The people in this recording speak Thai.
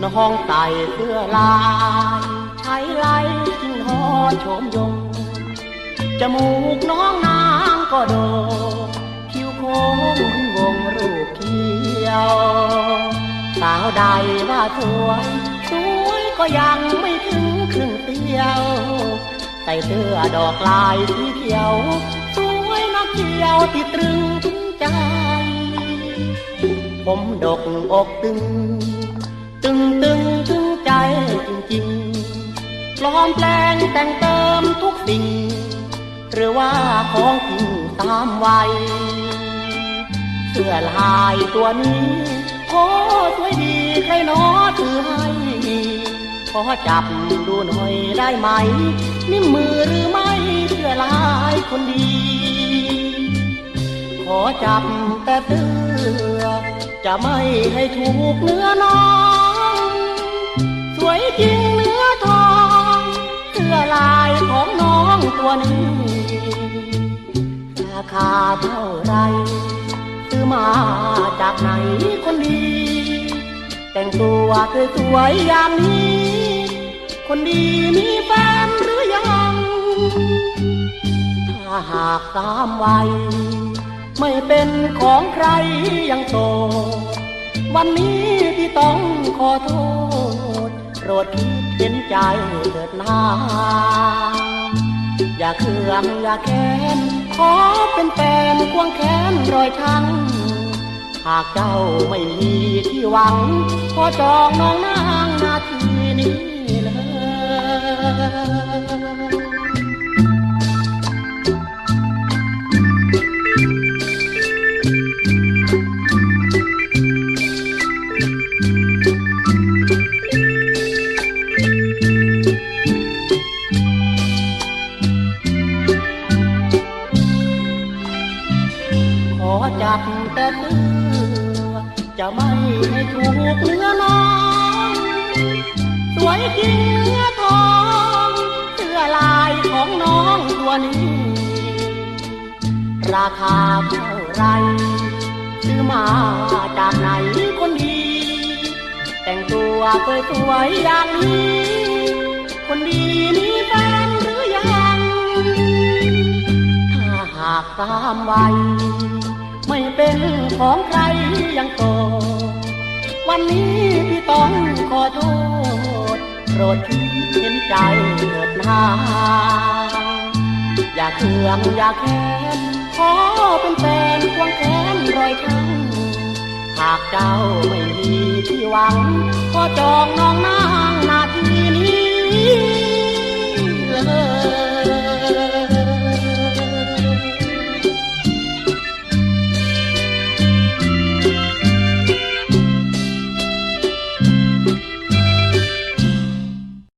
น้องใส่เสื้อลายใช้ไล่ทิ้งหอโฉมยงจมูกน้องนางก็โดคิ้วโค้งวงรูปเขียวสาวใดว่าสวยก็ยังไม่ถึงครึ่งเดียวใส่เสื้อดอกลายสีเขียวสวยนักเที่ยวที่ตรึงถึงใจผมดกอกตึงถึงใจจริงๆปลอมแปลงแต่งเติมทุกสิ่งหรือว่าของจริงตามวัยเสื้อลายตัวนี้โอ้สวยดีใครหนอถือให้ขอจับดูหน่อยได้ไหมนิ้วมือหรือไม่เสื้อลายคนดีขอจับแต่เสื้อจะไม่ให้ถูกเนื้อน้องสวยจริงเนื้อทองเสื้อลายของน้องตัวนี้ราคาเท่าไรซื้อมาจากไหนคนดีแต่งตัวสวยๆอย่างนี้คนดีมีแฟนหรือยังถ้าหากตามวัยไม่เป็นของใครยังโตวันนี้ที่ต้องขอโทษโปรดคิดเห็นใจเถิดนาอย่าเคืองอย่าแค้นขอเป็นแฟนควงแขนรอยช้ำหากเจ้าไม่มีที่หวังขอจองน้องนางนาทีนี้เลยขอจับแต่เสื้อจะไม่ให้ถูกเนื้อน้องสวยจริงเนื้อทองเสื้อลายของน้องตัวนี้ราคาเท่าไรซื้อมาจากไหนคนดีแต่งตัวสวยๆอย่างนี้คนดีมีแฟนหรือยังถ้าหากตามวัยไม่เป็นของใครยังโตวันนี้พี่ต้องขอโทษโปรดคิดเห็นใจเถิดนาอย่าเคืองอย่าแค้นขอเป็นแฟนควงแขนรอยช้ำหากเจ้าไม่มีที่หวัง